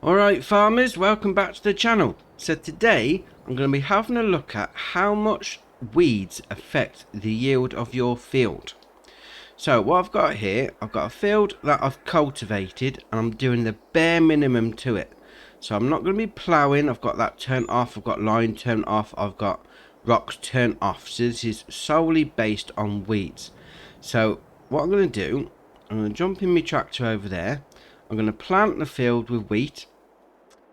Alright farmers, welcome back to the channel. So today I'm going to be having a look at how much weeds affect the yield of your field. So what I've got here, I've got a field that I've cultivated and I'm doing the bare minimum to it. So I'm not going to be ploughing, I've got that turned off, I've got line turned off, I've got rocks turned off. So this is solely based on weeds. So what I'm going to do, I'm going to jump in my tractor over there, I'm going to plant the field with wheat.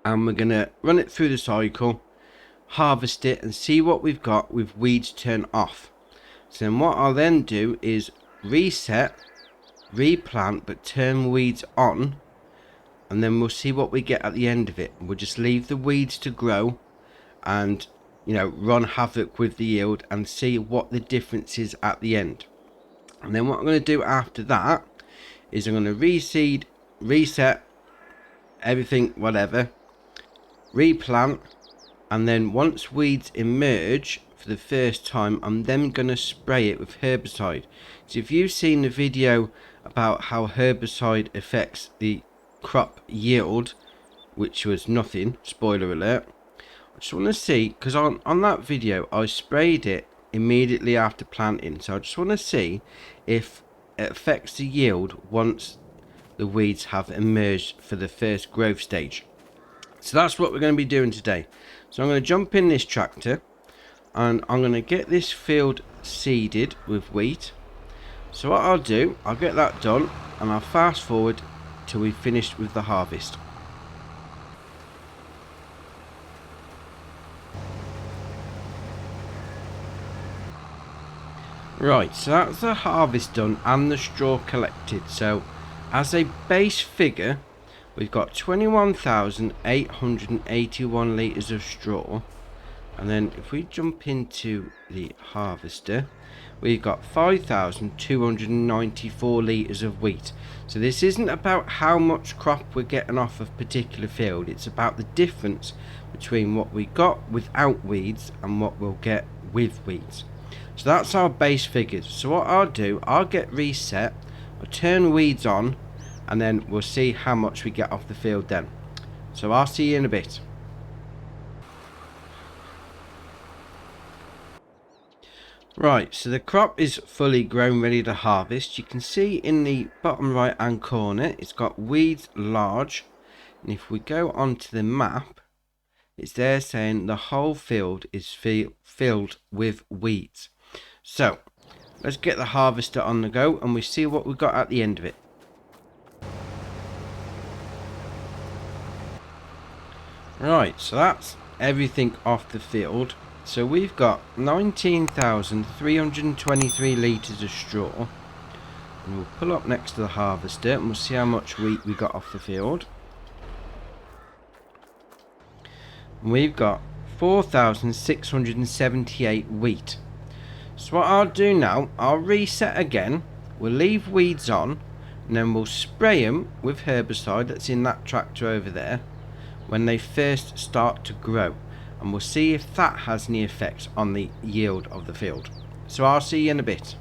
And we're going to run it through the cycle, harvest it and see what we've got with weeds turned off. So then what I'll then do is reset, replant but turn weeds on, and then we'll see what we get at the end of it. We'll just leave the weeds to grow and, you know, run havoc with the yield and see what the difference is at the end. And then what I'm going to do after that is I'm going to reseed, reset everything, whatever, replant, and then once weeds emerge for the first time, I'm then going to spray it with herbicide. So if you've seen the video about how herbicide affects the crop yield, which was nothing, spoiler alert, I just want to see, because on that video I sprayed it immediately after planting, so I just want to see if it affects the yield once the weeds have emerged for the first growth stage. So that's what we're going to be doing today. So I'm going to jump in this tractor and I'm going to get this field seeded with wheat. So what I'll do, I'll get that done and I'll fast forward till we've finished with the harvest. Right, so that's the harvest done and the straw collected. So as a base figure, we've got 21,881 litres of straw, and then if we jump into the harvester, we've got 5,294 litres of wheat. So this isn't about how much crop we're getting off a particular field, it's about the difference between what we got without weeds and what we'll get with weeds. So that's our base figures. So what I'll do, I'll get reset, I'll turn weeds on, and then we'll see how much we get off the field then. So I'll see you in a bit. Right, so the crop is fully grown, ready to harvest. You can see in the bottom right hand corner it's got weeds large, and if we go onto the map, it's there saying the whole field is filled with weeds. So let's get the harvester on the go and we see what we got at the end of it. Right, so that's everything off the field. So we've got 19,323 litres of straw. And we'll pull up next to the harvester and we'll see how much wheat we got off the field. And we've got 4,678 wheat. So what I'll do now, I'll reset again. We'll leave weeds on and then we'll spray them with herbicide that's in that tractor over there when they first start to grow, and we'll see if that has any effect on the yield of the field. So I'll see you in a bit.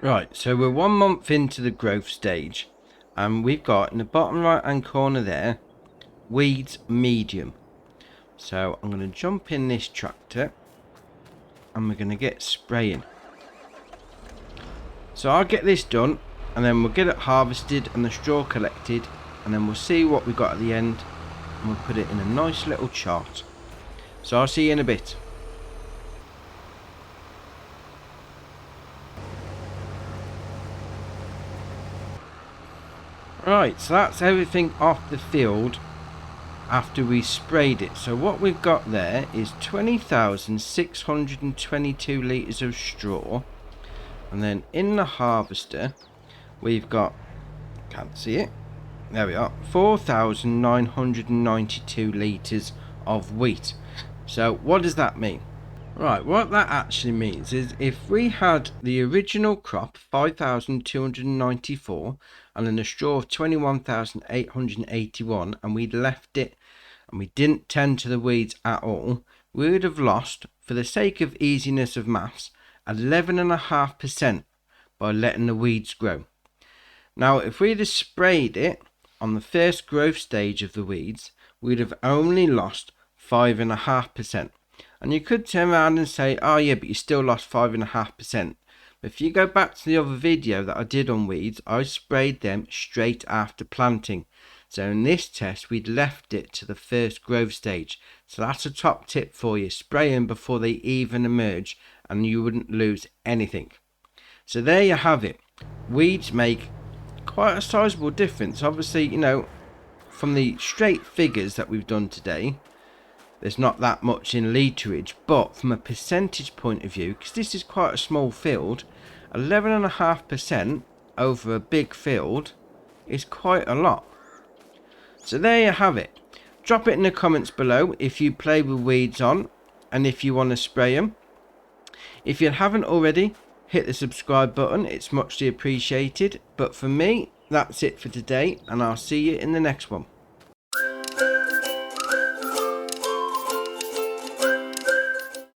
Right, so we're 1 month into the growth stage and we've got in the bottom right hand corner there, weeds medium. So I'm going to jump in this tractor and we're going to get spraying. So I'll get this done and then we'll get it harvested and the straw collected, and then we'll see what we got at the end and we'll put it in a nice little chart. So I'll see you in a bit. Right, so that's everything off the field after we sprayed it. So what we've got there is 20,622 litres of straw, and then in the harvester we've got, can't see it, there we are, 4,992 litres of wheat. So what does that mean? Right, what that actually means is if we had the original crop 5,294 and then a straw of 21,881 and we'd left it and we didn't tend to the weeds at all, we would have lost, for the sake of easiness of maths, 11.5% by letting the weeds grow. Now if we'd have sprayed it on the first growth stage of the weeds, we'd have only lost 5.5%. And you could turn around and say, oh yeah, but you still lost 5.5%. But if you go back to the other video that I did on weeds, I sprayed them straight after planting. So in this test, we'd left it to the first growth stage. So that's a top tip for you. Spray them before they even emerge and you wouldn't lose anything. So there you have it. Weeds make quite a sizable difference. Obviously, you know, from the straight figures that we've done today, there's not that much in literage, but from a percentage point of view, because this is quite a small field, 11.5% over a big field is quite a lot. So there you have it. Drop it in the comments below if you play with weeds on and if you want to spray them. If you haven't already, hit the subscribe button, it's muchly appreciated. But for me, that's it for today, and I'll see you in the next one.